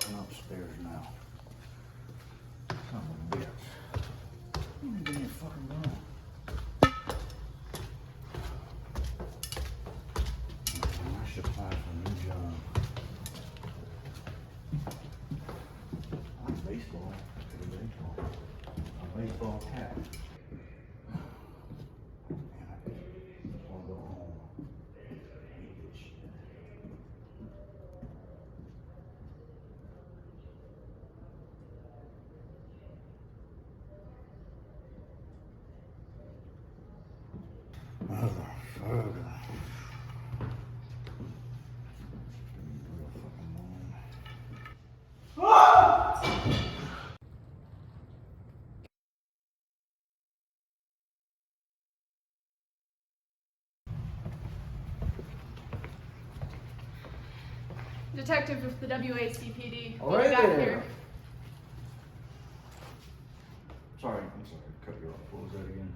fucking upstairs now. Son of a bitch. You didn't give me a fucking room. I should apply for a new job. I like baseball. I like baseball. I'm a baseball cat. Motherfucker. Detective with the WACPD. All What right you got there. here? Sorry, I'm sorry. Cut you off. What was that again?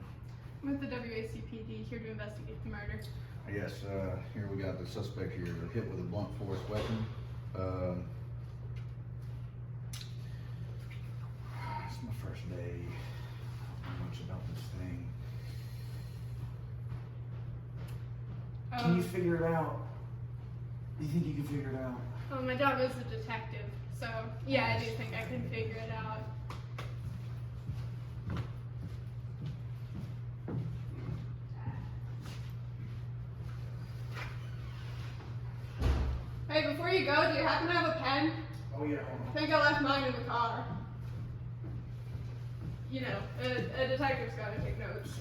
With the WACPD, here to investigate the murder. Yes, here we got the suspect here hit with a blunt force weapon. It's my first day. I don't know much about this thing. Can you figure it out? Do you think you can figure it out? Well, my job is a detective, so yeah, I do think I can figure it out. Hey, before you go, do you happen to have a pen? Oh yeah, hold I think I left mine in the car. You know, a detective's gotta take notes.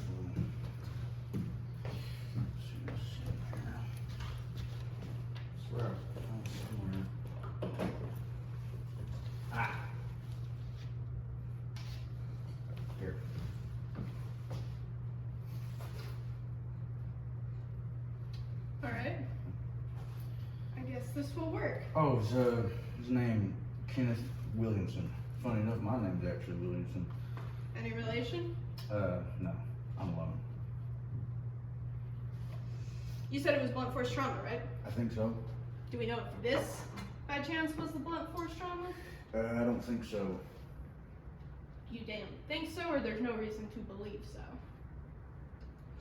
Swear I found it somewhere. Ah. Here. Alright. I guess this will work. Oh, his name Kenneth Williamson. Funny enough, my name's actually Williamson. Any relation? No, I'm alone. You said it was blunt force trauma, right? I think so. Do we know if this, by chance, was the blunt force trauma? I don't think so. You damn think so, or there's no reason to believe so?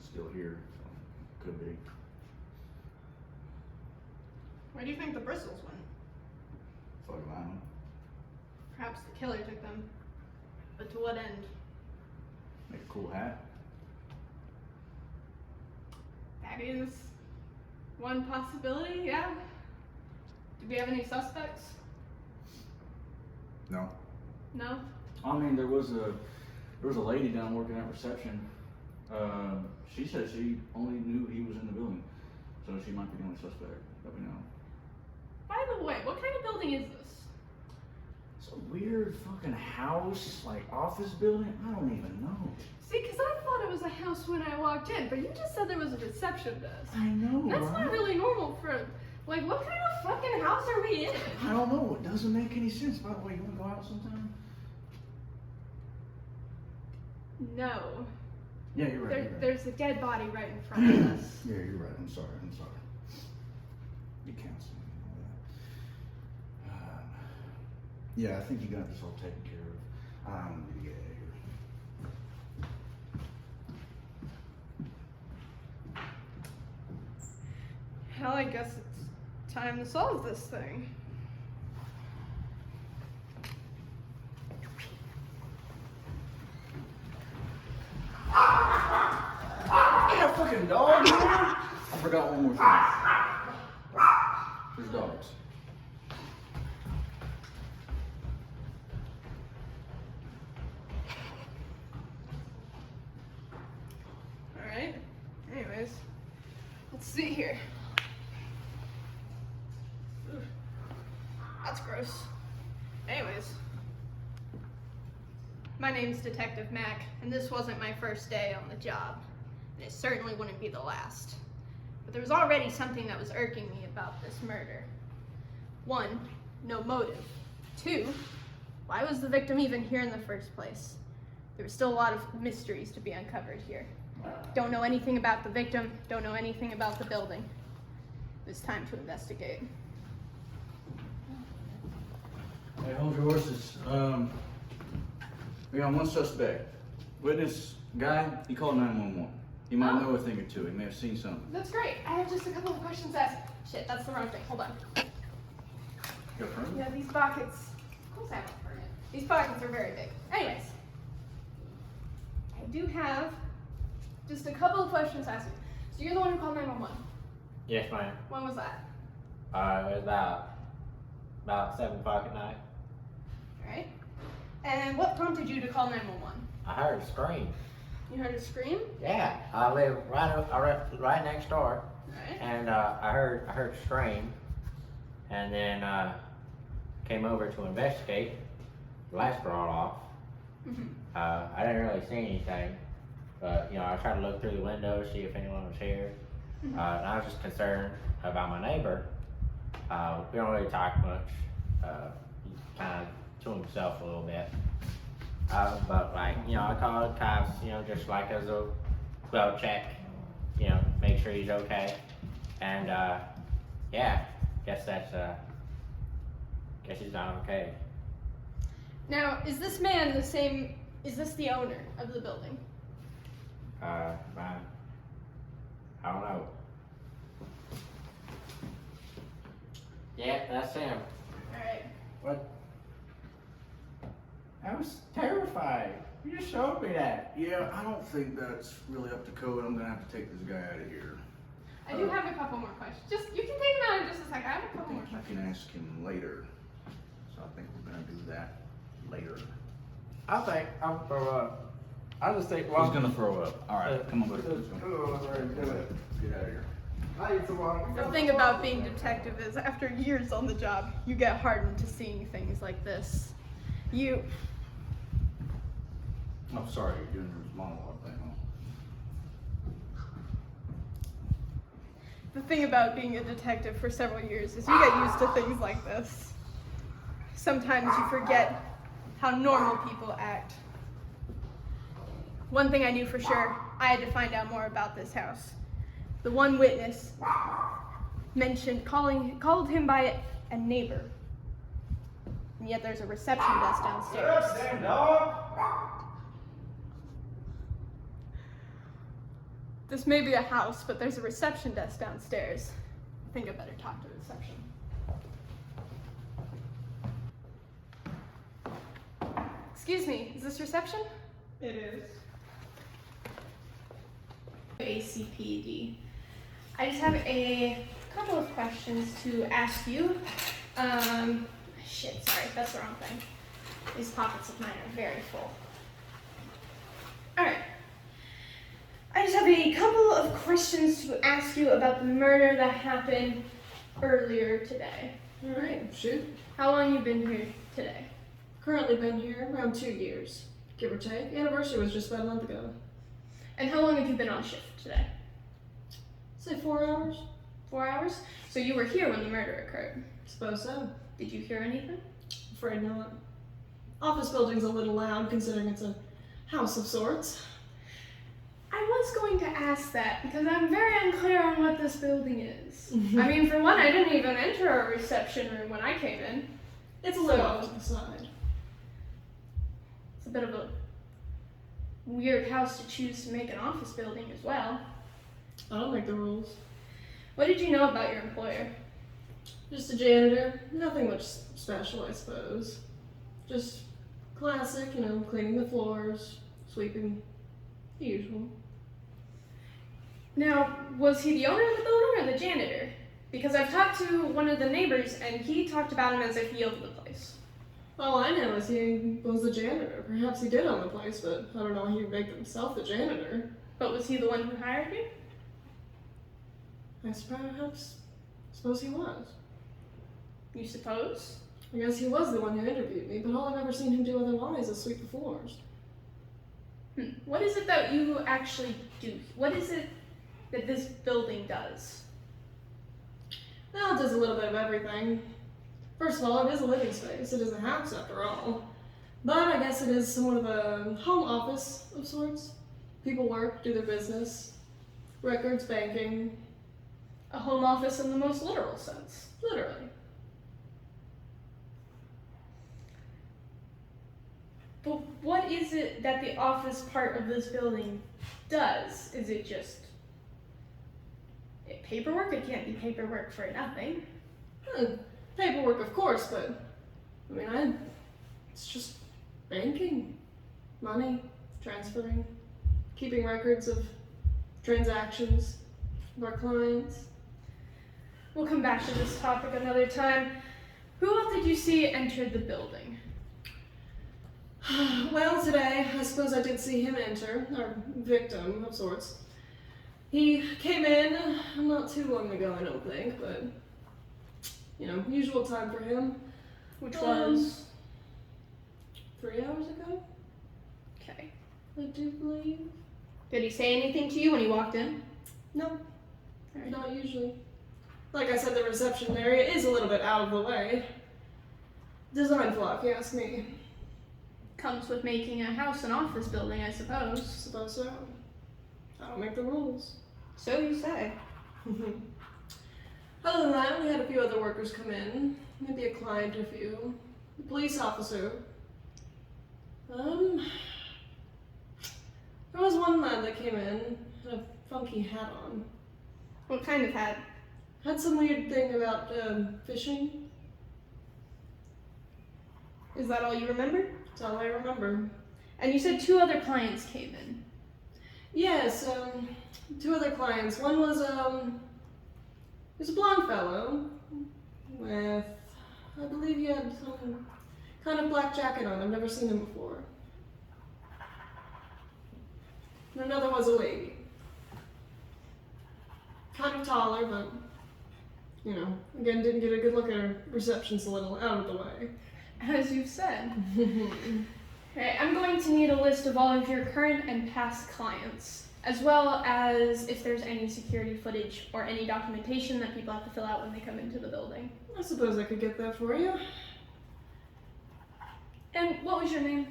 Still here, so could be. Where do you think the bristles went? Fuck if I know. Perhaps the killer took them. But to what end? Make a cool hat. That is one possibility, yeah. Do we have any suspects? No. No? I mean, there was a lady down working at reception. She said she only knew he was in the building, so she might be the only suspect that we know. By the way, what kind of building is this? It's a weird fucking house, like office building. I don't even know. See, because I thought it was a house when I walked in, but you just said there was a reception desk. I know, That's right? not really normal for, like, what kind of fucking house are we in? I don't know. It doesn't make any sense. By the way, you want to go out sometime? No. Yeah, you're right. You're right. There's a dead body right in front of us. Yeah, you're right. I'm sorry. You can't see me and all that. Yeah, I think you got this all taken care of. I'm gonna get out of here. Hell, I guess it's time to solve this thing. Yeah, fucking dog. I forgot one more thing. There's dogs. Alright. Anyways, let's see here. Ugh. That's gross. Anyways. My name's Detective Mac, and this wasn't my first day on the job. And it certainly wouldn't be the last. But there was already something that was irking me about this murder. 1, no motive. 2, why was the victim even here in the first place? There was still a lot of mysteries to be uncovered here. Don't know anything about the victim, don't know anything about the building. It was time to investigate. Hey, hold your horses. We got one suspect. Witness guy, he called 911. He might know a thing or two. He may have seen something. That's great. I have just a couple of questions to ask. Shit, that's the wrong thing. Hold on. Got a permit? Yeah, these pockets. Of course I have a permit. These pockets are very big. Anyways, I do have just a couple of questions to ask you. So you're the one who called 911. Yes, ma'am. When was that? It was about 7 o'clock at night. All right. And what prompted you to call 911? I heard a scream. You heard a scream? Yeah, I live right next door, All right. and I heard a scream, and then came over to investigate. The lights were all off. Mm-hmm. I didn't really see anything, but I tried to look through the window, see if anyone was here. Mm-hmm. And I was just concerned about my neighbor. We don't really talk much. He's kind of to himself a little bit. But I called the cops, just like as a well check, make sure he's okay. And yeah, guess he's not okay. Now, is this man the same? Is this the owner of the building? Man, I don't know. Yeah, that's him. All right. What? I was terrified. You just showed me that. Yeah, I don't think that's really up to code. I'm gonna have to take this guy out of here. I do have a couple more questions. You can take them out in just a second. I have a I couple more think you questions. can ask him later. So I think we're gonna do that later. I think I'm throw up. I just think. He's gonna throw up. All right, come on, buddy. Let's go. do it. Get out of here. I need some water. The thing about being detective is after years on the job, you get hardened to seeing things like this. Oh, sorry, you're doing your monologue thing, huh? The thing about being a detective for several years is you get used to things like this. Sometimes you forget how normal people act. One thing I knew for sure, I had to find out more about this house. The one witness called him by a neighbor. And yet there's a reception desk downstairs. Damn dog. This may be a house, but there's a reception desk downstairs. I think I better talk to the reception. Excuse me, is this reception? It is. ACPD. I just have a couple of questions to ask you. Shit, sorry, that's the wrong thing. These pockets of mine are very full. Alright. I just have a couple of questions to ask you about the murder that happened earlier today. Alright, shoot. How long you been here today? Currently been here around 2 years, give or take. Anniversary was just about a month ago. And how long have you been on shift today? Say 4 hours? 4 hours? So you were here when the murder occurred. Suppose so. Did you hear anything? Afraid not. Office building's a little loud considering it's a house of sorts. I was going to ask that because I'm very unclear on what this building is. I mean, for one, I didn't even enter a reception room when I came in. It's a little off to the side. It's a bit of a weird house to choose to make an office building as well. I don't make the rules. What did you know about your employer? Just a janitor. Nothing much special, I suppose. Just classic, cleaning the floors, sweeping, the usual. Now, was he the owner of the building or the janitor? Because I've talked to one of the neighbors and he talked about him as if he owned the place. All I know is he was the janitor. Perhaps he did own the place, but I don't know how he would make himself the janitor. But was he the one who hired you? I suppose he was. You suppose? I guess he was the one who interviewed me, but all I've ever seen him do otherwise is sweep the floors. What is it that you actually do? What is it that this building does? Well, it does a little bit of everything. First of all, it is a living space. It is a house, after all. But I guess it is somewhat of a home office of sorts. People work, do their business, records, banking. A home office in the most literal sense. Literally. But what is it that the office part of this building does? Is it just paperwork? It can't be paperwork for nothing. Paperwork, of course, but I mean, it's just banking, money, transferring, keeping records of transactions of our clients. We'll come back to this topic another time. Who else did you see enter the building? Well, today, I suppose I did see him enter, our victim of sorts. He came in not too long ago, I don't think, but, you know, usual time for him. Which was? 3 hours ago, Okay. I do believe. Did he say anything to you when he walked in? No, Alright. not usually. Like I said, the reception area is a little bit out of the way. Design flaw, if you ask me. Comes with making a house an office building, I suppose. Suppose so. I don't make the rules. So you say. Other than that, we had a few other workers come in. Maybe a client or few. The police officer. There was one lad that came in, had a funky hat on. What kind of hat? Had some weird thing about fishing. Is that all you remember? That's all I remember. And you said 2 other clients came in. Yes, 2 other clients. One was he was a blonde fellow with, I believe he had some kind of black jacket on. I've never seen him before. And another was a lady. Kind of taller, but, you know, again, didn't get a good look at her. Reception's a little out of the way. As you said. Okay, I'm going to need a list of all of your current and past clients, as well as if there's any security footage or any documentation that people have to fill out when they come into the building. I suppose I could get that for you. And what was your name?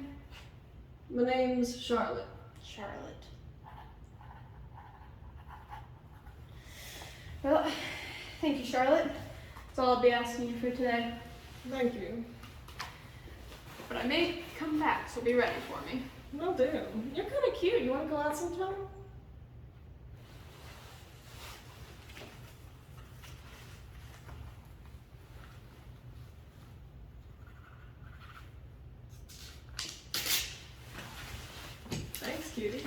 My name's Charlotte. Charlotte. Well, thank you, Charlotte. That's all I'll be asking you for today. Thank you. But I may come back, so be ready for me. Will do. You're kind of cute. You want to go out sometime? Thanks, cutie.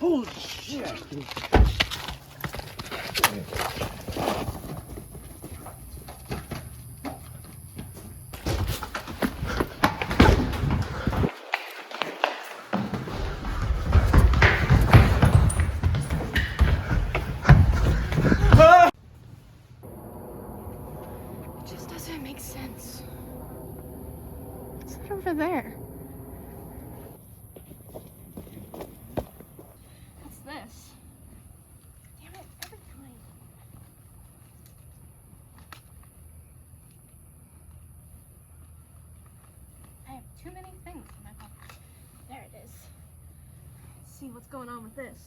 Holy shit! It just doesn't make sense. What's that over there? What's this? Damn it, every time. I have too many things in my pocket. There it is. Let's see what's going on with this.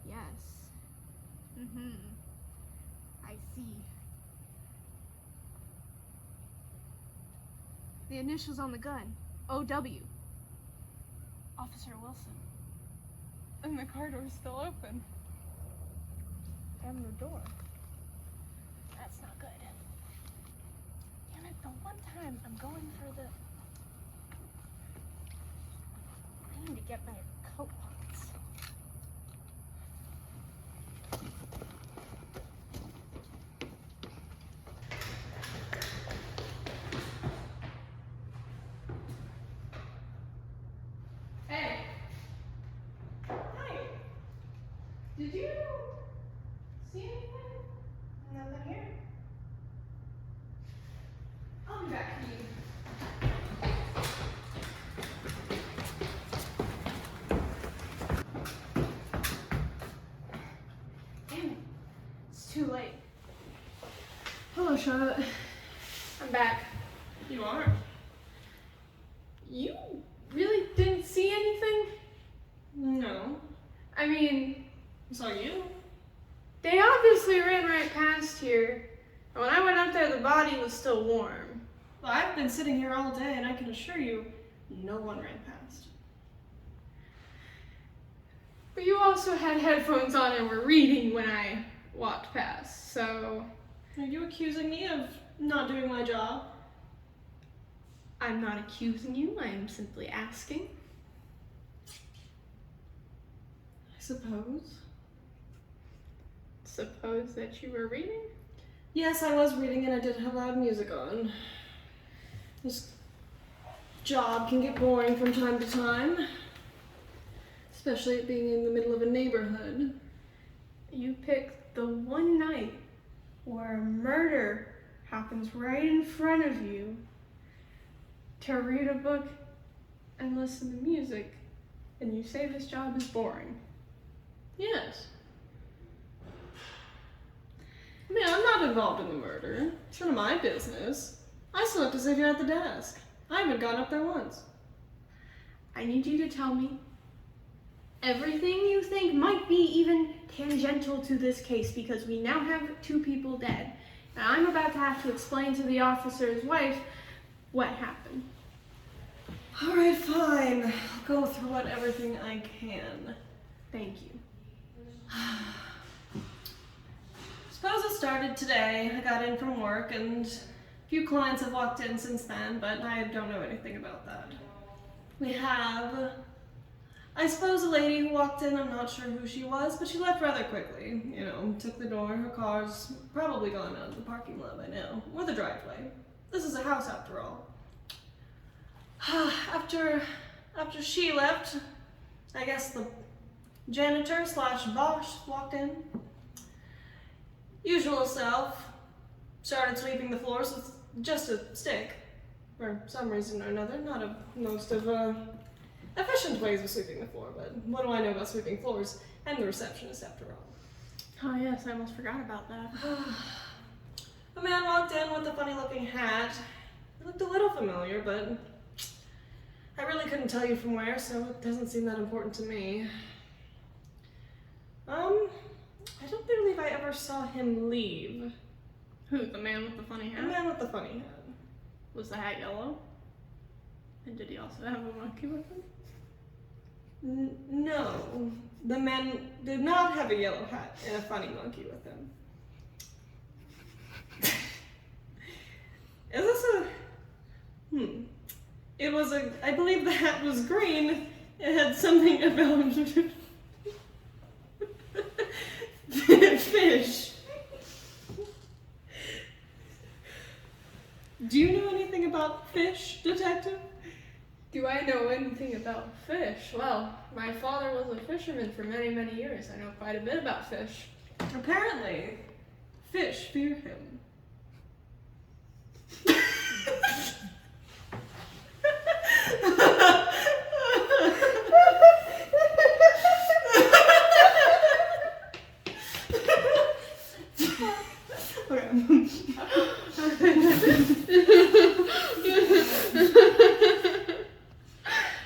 Yes. I see. The initials on the gun. O.W. Officer Wilson. And the car door's still open. And the door. That's not good. Damn it, the one time I'm going for the... I need to get better coat pockets. Hey. Hi. Did you see anything? Nothing here. I'll be back for you. Hello, Charlotte. I'm back. You are? You really didn't see anything? No. I mean, I saw you. they obviously ran right past here. And when I went up there, the body was still warm. Well, I've been sitting here all day, and I can assure you, no one ran past. But you also had headphones on and were reading when I walked past, so Are you accusing me of not doing my job? I'm not accusing you, I'm simply asking. I suppose. Suppose that you were reading? Yes, I was reading, and I did have loud music on. This job can get boring from time to time, especially it being in the middle of a neighborhood. You picked the one night where a murder happens right in front of you to read a book and listen to music, and you say this job is boring. Yes. I mean, I'm not involved in the murder. It's none of my business. I still have to sit here at the desk. I haven't gone up there once. I need you to tell me everything you think might be even tangential to this case, because we now have 2 people dead. And I'm about to have to explain to the officer's wife what happened. All right, fine. I'll go through everything I can. Thank you. Suppose it started today. I got in from work, and a few clients have walked in since then, but I don't know anything about that. We have, I suppose, a lady who walked in. I'm not sure who she was, but she left rather quickly. You know, took the door. Her car's probably gone out of the parking lot by now, or the driveway. This is a house after all. After she left, I guess the janitor / boss walked in. Usual self. Started sweeping the floors with just a stick. For some reason or another. Not of most of efficient ways of sweeping the floor, but what do I know about sweeping floors? I'm the receptionist after all. Oh yes, I almost forgot about that. A man walked in with a funny looking hat. It looked a little familiar, but I really couldn't tell you from where, so it doesn't seem that important to me. I don't believe I ever saw him leave. Who, the man with the funny The hat? man with the funny hat. Was the hat yellow? And did he also have a monkey with him? No. The man did not have a yellow hat and a funny monkey with him. Is this a... It was I believe the hat was green. It had something about... fish. Do you know anything about fish, detective? Do I know anything about fish? Well, my father was a fisherman for many, many years. I know quite a bit about fish. Apparently, fish fear him.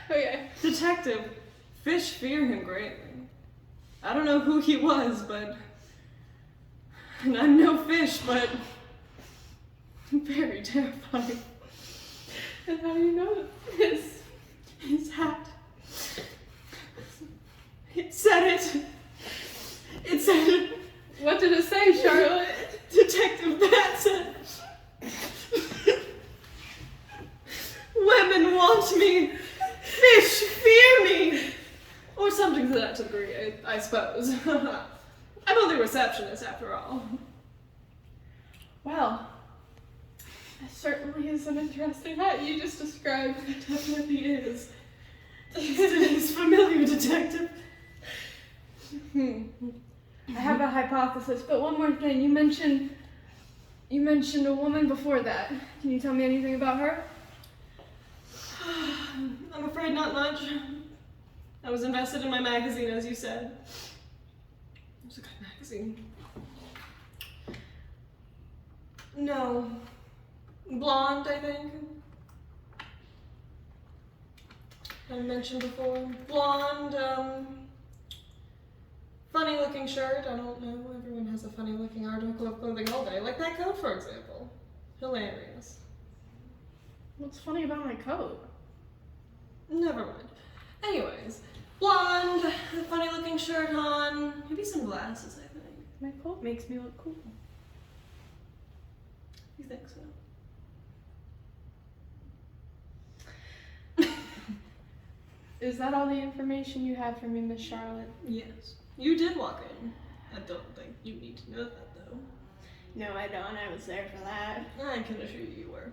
Okay. Detective, fish fear him greatly. I don't know who he was, but... And I'm no fish, but... very terrifying. And how do you know His hat. It said it. It said it. What did it say, Charlotte? Detective Bat said... Women want me. Fish fear me. Or something to that degree, I suppose. I'm only a receptionist after all. Well, that certainly is an interesting hat you just described. It definitely is. He's familiar, detective. I have a hypothesis, but one more thing. You mentioned a woman before that. Can you tell me anything about her? I'm afraid not much. I was invested in my magazine, as you said. It was a good magazine. No. Blonde, I think. I mentioned before. Blonde, funny looking shirt. I don't know. Everyone has a funny looking article of clothing all day. Like that coat, for example. Hilarious. What's funny about my coat? Never mind. Anyways, blonde, funny looking shirt on. Maybe some glasses, I think. My coat makes me look cool. You think so? Is that all the information you have for me, Miss Charlotte? Yes. You did walk in. I don't think you need to know that, though. No, I don't. I was there for that. I can assure you you were.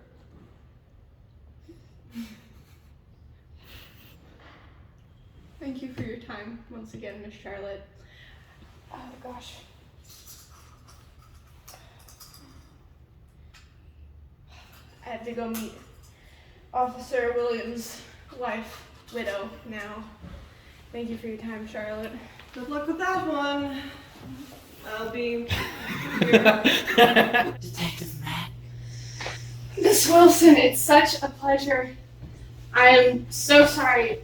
Thank you for your time once again, Miss Charlotte. Oh gosh. I have to go meet Officer Williams' wife, widow, now. Thank you for your time, Charlotte. Good luck with that one. I'll be here. Detective Matt. Miss Wilson, it's such a pleasure. I am so sorry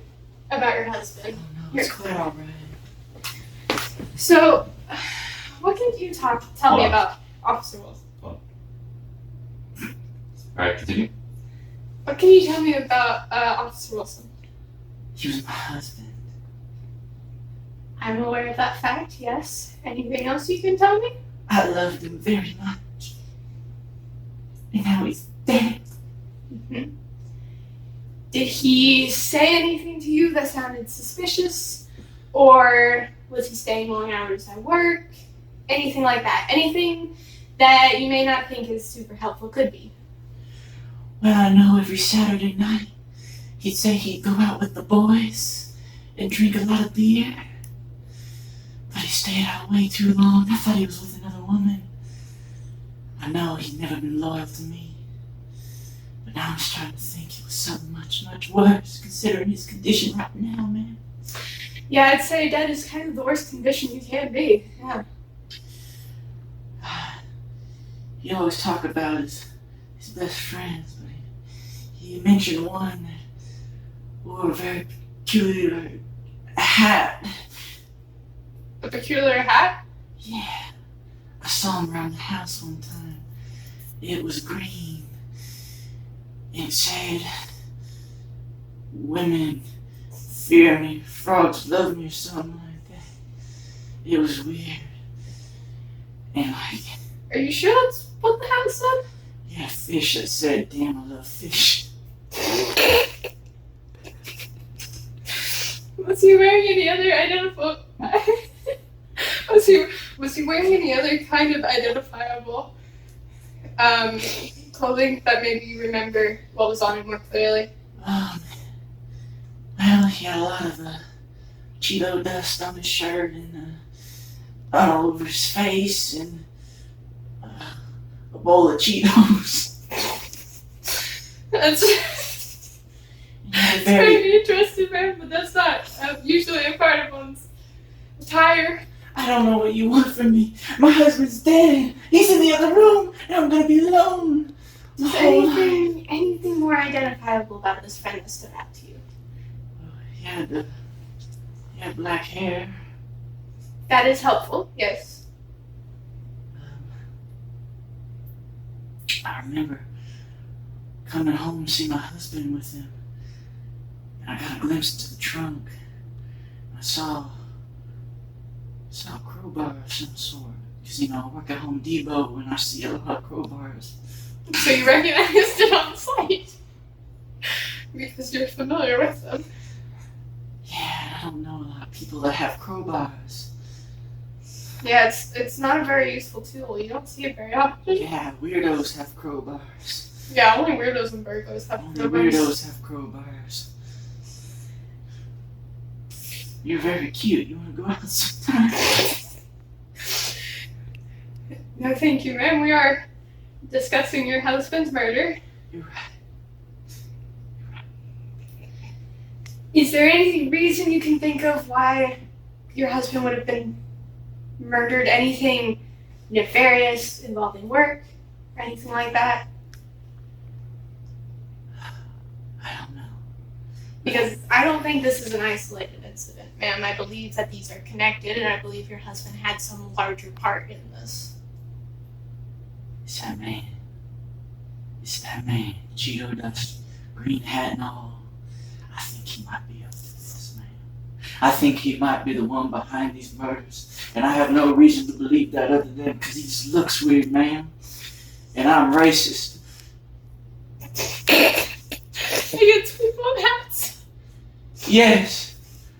about your husband. Oh no, it's quite alright. So, what can you tell me about Officer Wilson? Alright, continue. What can you tell me about Officer Wilson? He was my husband. I'm aware of that fact, yes. Anything else you can tell me? I loved him very much. And now he's dead. Mm-hmm. Did he say anything to you that sounded suspicious? Or was he staying long hours at work? Anything like that? Anything that you may not think is super helpful could be. Well, I know every Saturday night he'd say he'd go out with the boys and drink a lot of beer. But he stayed out way too long. I thought he was with another woman. I know he'd never been loyal to me. But now I'm starting to think it was something much, much worse, considering his condition right now, man. Yeah, I'd say dead is kind of the worst condition you can be. Yeah. He always talked about his best friends, but he mentioned one that wore a very peculiar hat. A peculiar hat? Yeah, I saw him around the house one time. It was green. It said, "Women fear me, frogs love me," or something like that. It was weird. And like, Are you sure that's what the house said? yeah, fish that said, "Damn, I love fish." Was he wearing any other identifiable? was he wearing any other kind of identifiable clothing that made you remember what was on him more clearly? Well, he had a lot of Cheeto dust on his shirt and all over his face and a bowl of Cheetos. That's Yeah, very interesting, man, but that's not usually a part of one's attire. I don't know what you want from me. My husband's dead. He's in the other room, and I'm gonna be alone. The Is whole night. anything more identifiable about this friend that stood out to you? He had black hair. That is helpful, yes. I remember coming home to see my husband with him. And I got a glimpse into the trunk. I saw a crowbar of some sort. Because, I work at Home Depot and I see a lot of crowbars. So you recognized it on sight because you're familiar with them. Yeah, I don't know a lot of people that have crowbars. Yeah, it's not a very useful tool. You don't see it very often. Yeah, weirdos have crowbars. Yeah, only weirdos and Virgos have Only crowbars. weirdos have crowbars. You're very cute. You want to go out sometime? No, thank you, ma'am. We are discussing your husband's murder. You're right. Is there any reason you can think of why your husband would have been murdered? Anything nefarious involving work? or anything like that? I don't know. Because I don't think this is an isolated incident, ma'am. I believe that these are connected, and I believe your husband had some larger part in this. It's that man. It's that man. Geodust, green hat and all. I think he might be up to this, man. I think he might be the one behind these murders. And I have no reason to believe that other than because he just looks weird, man. And I'm racist. Against people in hats. Yes,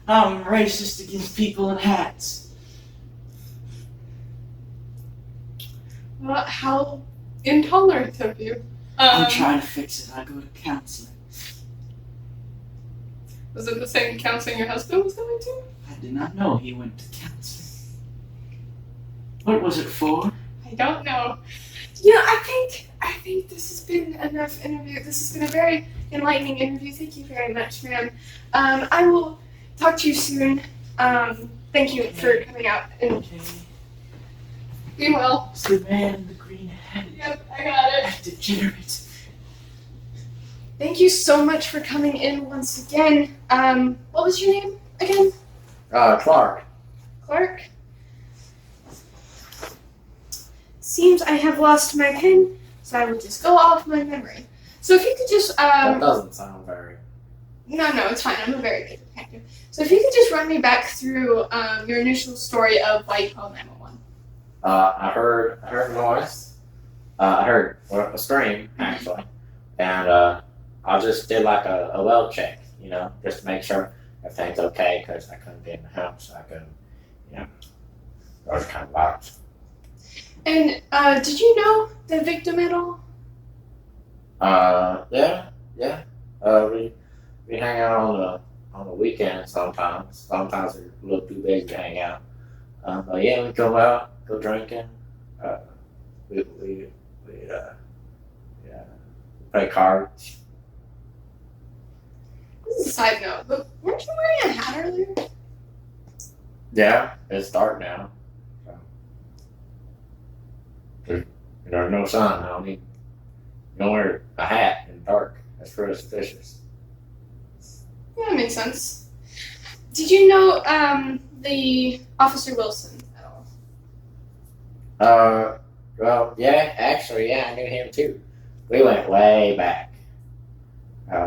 I'm racist against people in hats. Well, how intolerant of you. I'm trying to fix it. I go to counseling. Was it the same counseling your husband was going to? I did not know he went to counseling. What was it for? I don't know. Yeah, I think this has been enough interview. This has been a very enlightening interview. Thank you very much, ma'am. I will talk to you soon. Thank you for coming out and Okay. be well. It's the man in the green hat. Yep, I got it. That degenerate. Thank you so much for coming in once again. What was your name again? Clark. Clark? Seems I have lost my pen, so I will just go off my memory. So if you could just, That doesn't sound very. No, it's fine. I'm a very good detective. So if you could just run me back through your initial story of why you called 911. I heard a noise. I heard a scream actually, and I just did like a well check, just to make sure everything's okay because I couldn't be in the house. I couldn't, I was kind of locked. And did you know the victim at all? Yeah. We hang out on the weekends sometimes. Sometimes we're a little too busy to hang out. But yeah, we go out, go drinking. We play cards. This is a side note, but weren't you wearing a hat earlier? Yeah, it's dark now. So, there's no sun. You don't wear a hat in the dark. That's pretty suspicious. Yeah, that makes sense. Did you know the Officer Wilson at all? Well, yeah, actually, yeah, I knew him too. We went way back. We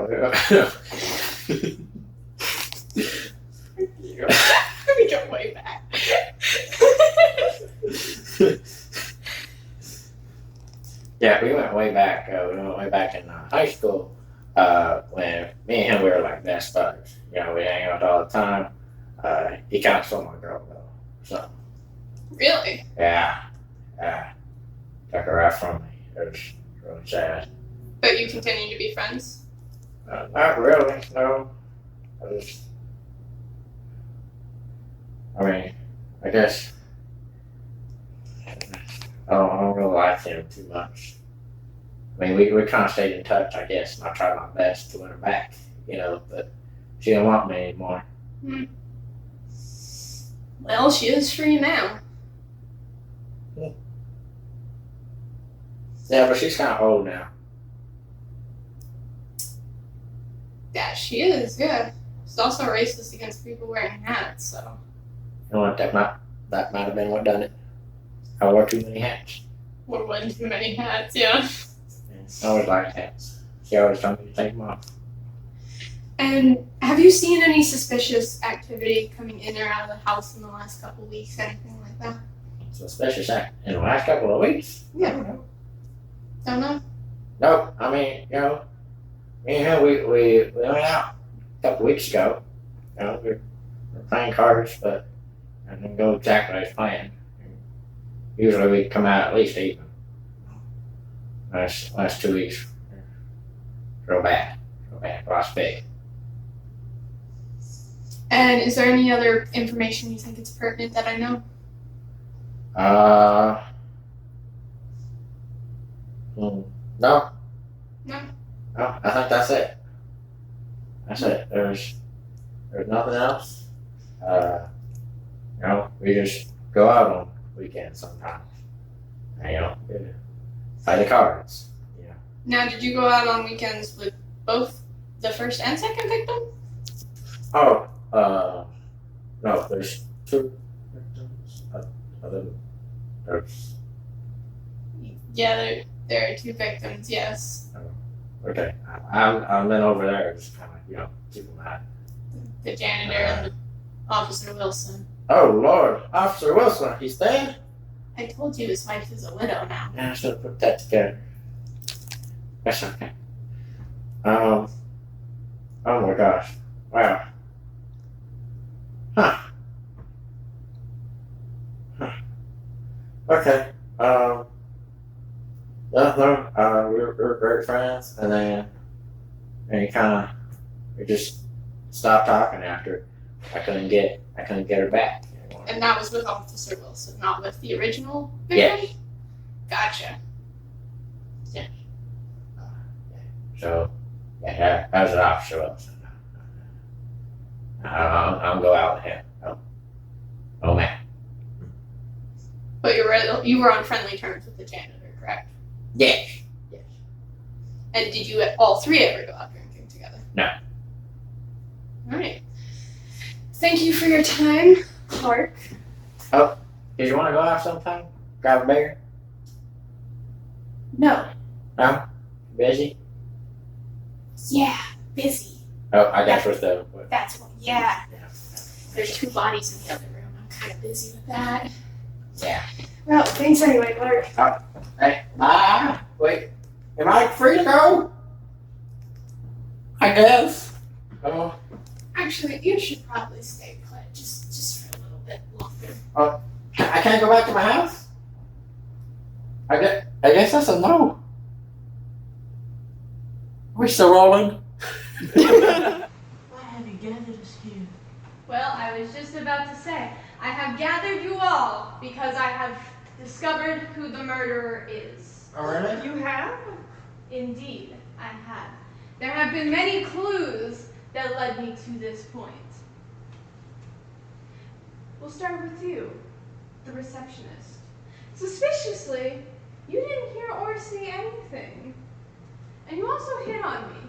go way back. Yeah, we went way back. We went way back in high school when me and him we were like best buds. We hang out all the time. He kind of stole my girl though. So Really? yeah, took her right from me. It was really sad. But you continue to be friends? Not really. No. I guess I don't really like him too much. We kind of stayed in touch, I guess, and I tried my best to win her back, but she didn't want me anymore. Well, she is free now. Yeah, but she's kind of old now. Yeah, she is, yeah. She's also racist against people wearing hats, so. You know what? That might have been what done it. I wore too many hats. Or one too many hats, yeah. I always liked hats. She always told me to take them off. And have you seen any suspicious activity coming in or out of the house in the last couple weeks, anything like that? Suspicious act in the last couple of weeks? Yeah. I don't know. Don't know? No, I mean, me and him, we went out a couple weeks ago. We were playing cards, but I didn't go exactly as planned. Usually we come out at least even. Last 2 weeks, real bad, lost big. And is there any other information you think it's pertinent that I know? No. No? No, I think that's it. That's it. There's nothing else. We just go out on weekends sometimes. Play the cards. Now, did you go out on weekends with both the first and second victim? Oh, no, there's 2 victims. Yeah, there are 2 victims, yes. Okay, I'm then over there, just kind of, keep an eye. The janitor and Officer Wilson. Oh, Lord, Officer Wilson, he's dead? I told you his wife is a widow now. Yeah, I should have put that together. That's okay. Oh my gosh. Wow. Huh. Okay. No, we were great friends, and then we just stopped talking after. I couldn't get her back anymore. And that was with Officer Wilson, not with the original victim? Yes. Gotcha. So, yeah, that was an Officer Wilson. I'll go out with him. Oh man. But you were on friendly terms with the janitor, correct? Yes. And did you all 3 ever go out drinking together? No. Alright. Thank you for your time, Clark. Did you want to go out sometime? Grab a beer? No. No? Busy? Yeah, busy. Oh, I guess with the... That's what, yeah. There's 2 bodies in the other room. I'm kind of busy with that. Yeah. Well, thanks anyway, Clark. Hey, wait. Am I free to go? I guess. Oh. Actually, you should probably stay put, just for a little bit longer. I can't go back to my house? I guess that's a no. Are we still rolling? Why have you gathered us here? Well, I was just about to say, I have gathered you all because I have discovered who the murderer is. Oh, really? You have? Indeed, I have. There have been many clues that led me to this point. We'll start with you, the receptionist. Suspiciously, you didn't hear or see anything. And you also hit on me.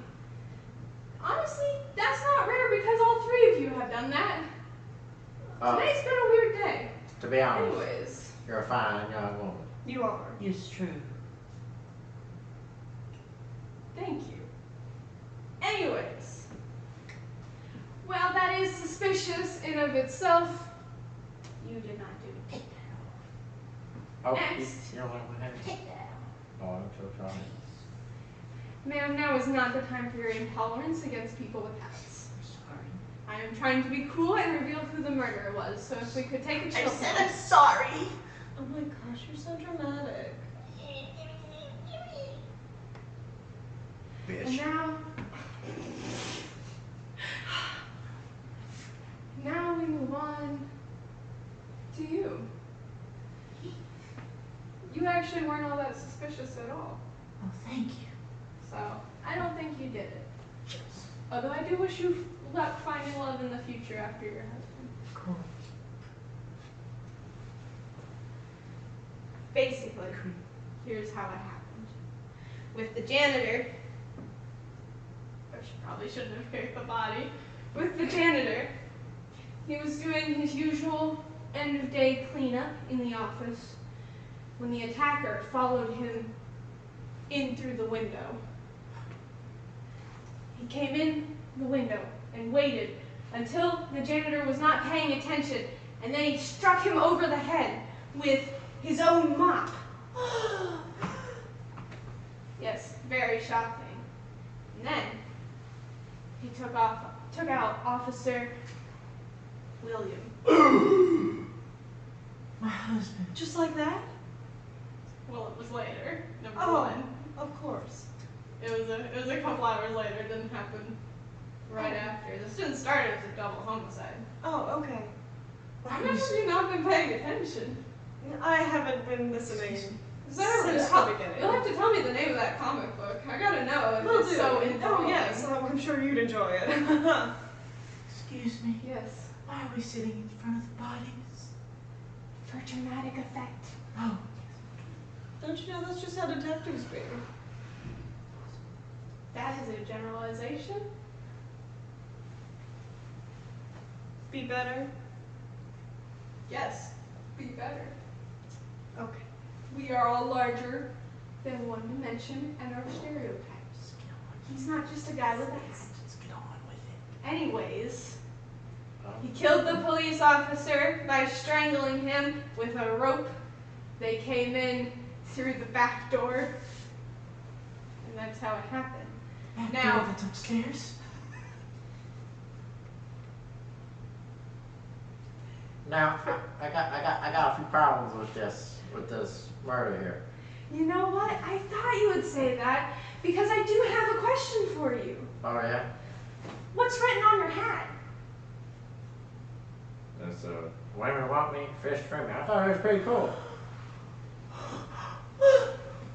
Honestly, that's not rare because all 3 of you have done that. Today's been a weird day. To be honest, Anyways. you're a fine young woman. You are. It's true. Thank you. Anyways. Well, that is suspicious in of itself. You did not do it. Oh, Next. you don't want to have Take that out. Oh, I'm so sorry. Ma'am, now is not the time for your intolerance against people with hats. Sorry. I am trying to be cool and reveal who the murderer was, so if we could take a chill pill. sorry. Oh my gosh, you're so dramatic. And now we move on to you. You actually weren't all that suspicious at all. Oh, thank you. So, I don't think you did it. Although I do wish you luck finding love in the future after your husband. Cool. Basically, here's how it happened. With the janitor, or she probably shouldn't have picked the body. With the janitor, he was doing his usual end of day cleanup in the office when the attacker followed him in through the window. He came in the window and waited until the janitor was not paying attention, and then he struck him over the head with his own mop. Yes, very shocking. And then he took out Officer William. My husband. Just like that? Well, it was later. Number Oh. 1. Of course. It was a couple hours later. It didn't happen right after. This didn't start as a double homicide. Oh, okay. How much have you not been paying attention? I haven't been listening. Is that Since the beginning. You'll have to tell me the name of that comic book. I gotta know if Will it's do. so Oh enthralling. yes, I'm sure you'd enjoy it. Excuse me. Yes. Why are we sitting in front of the bodies? For dramatic effect. Oh. Don't you know that's just how detectives be? That is a generalization. Be better. Yes, be better. Okay. We are all larger than one dimension and our stereotypes. He's not just a guy with a hat. Let's get on with it. Anyways, he killed the police officer by strangling him with a rope. They came in through the back door, and that's how it happened. Now- that's upstairs. Now, I got a few problems with this murder here. You know what? I thought you would say that because I do have a question for you. Oh yeah? What's written on your hat? That's women want me, fish for me. I thought it was pretty cool.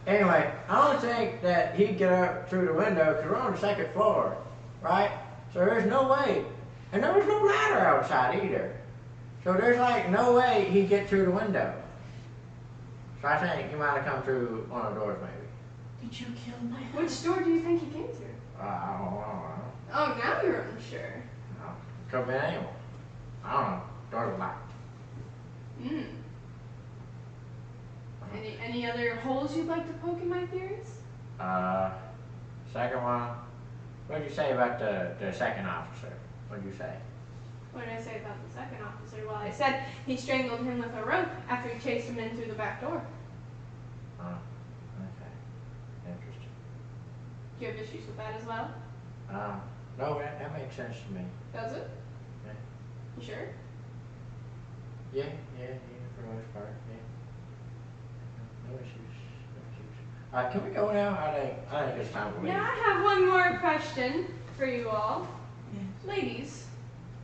Anyway, I don't think that he'd get up through the window because we're on the second floor, right? So there's no way. And there was no ladder outside either. So there's like no way he'd get through the window. So I think he might have come through one of the doors maybe. Did you kill my Which door do you think he came through? I don't know. Oh, now you're unsure. No, could be an animal. I don't know. Doors are locked. Hmm. Any other holes you'd like to poke in my theories? Second one. What did you say about the second officer? What did you say? What did I say about the second officer? Well, I said he strangled him with a rope after he chased him in through the back door. Oh, okay. Interesting. Do you have issues with that as well? No, that makes sense to me. Does it? Yeah. You sure? Yeah, for the most part, yeah. No issues, no issues. Can we go now? I think it's time to leave. Now I have one more question for you all. Yes. Ladies,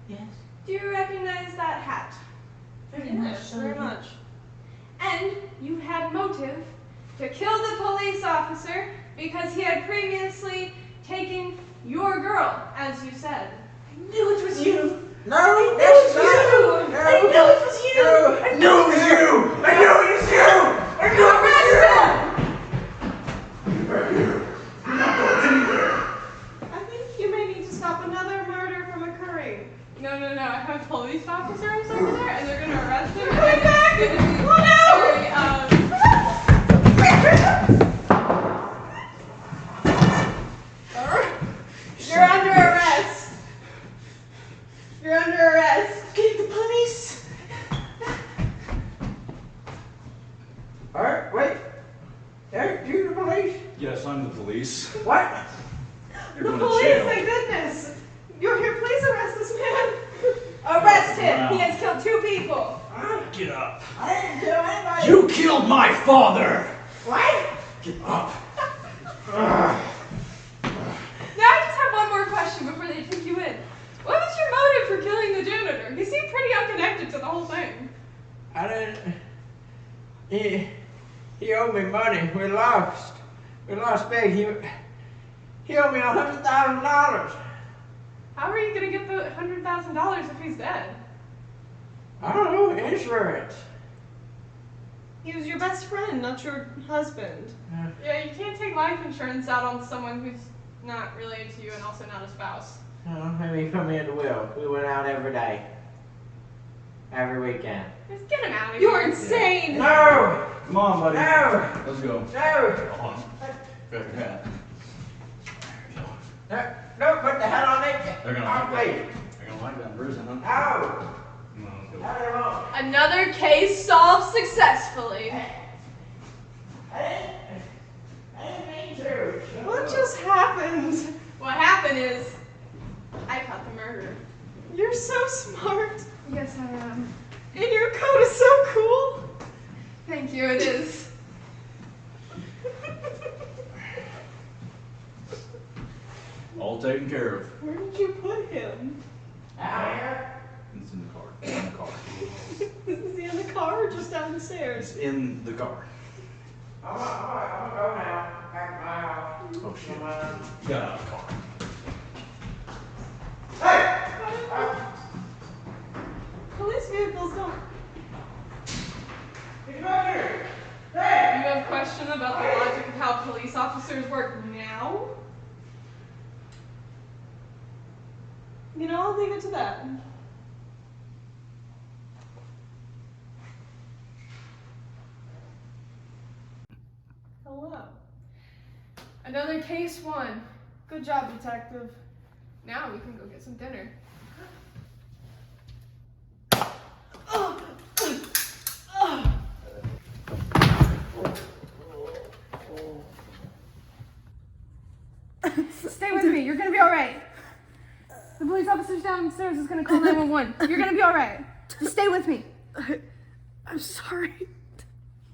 Yes. do you recognize that hat? Yes, very much. And you had motive to kill the police officer because he had previously taken your girl, as you said. I knew it was you. No, that's not. you. No, I knew it was you. no. I knew it was you. I knew it was you. I knew it was you. You're not going anywhere. I think you may need to stop another murder from occurring. No, I have police officers over there, and they're gonna arrest him. Come back! It's gonna be Oh, no! You're under arrest. You're under arrest. Get the police. Alright, wait. Eric, you the police? Yes, I'm the police. What? You're The going to police, jail. thank goodness! You're here, please arrest this man! Arrest him. Wow. He has killed 2 people. Get up. I didn't kill anybody. You killed my father. What? Get up. Now I just have one more question before they take you in. What was your motive for killing the janitor? He seemed pretty unconnected to the whole thing. I didn't. He owed me money. We lost big. He owed me $100,000. How are you gonna get the $100,000 if he's dead? I don't know. Insurance. He was your best friend, not your husband. Yeah, you can't take life insurance out on someone who's not related to you and also not a spouse. Maybe he put me in the will. We went out every day. Every weekend. Just get him out of You're here. insane! No! Come on, buddy. No! Let's go. No! Come on. Grab your hat. No! No! Put the hat on me! They're gonna Oh, like please! that. They're gonna like that bruising, huh? No! Come on, let's go. No, they won't. Another case solved successfully. I didn't mean to. What just happened? What happened is, I caught the murderer. You're so smart. Yes, I am. And your coat is so cool. Thank you, it is. All taken care of. Where did you put him? Out here? It's in the car. It's in the car. Is he in the car or just downstairs? It's in the car. I'm gonna go now. Back to my house. Oh shit. Come on. Get out of the car. Hey! Police vehicles don't. Get back here! Hey! You have questions? question about the logic of how police officers work now? You know, I'll leave it to that. Hello. Another case won. Good job, detective. Now we can go get some dinner. Stay with me. You're gonna be all right. The police officer's downstairs is gonna call 911. You're gonna be all right. Just stay with me. I'm sorry.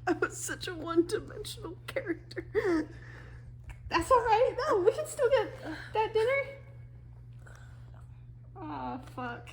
I was such a one-dimensional character. That's all right. No, we can still get that dinner. Oh, fuck.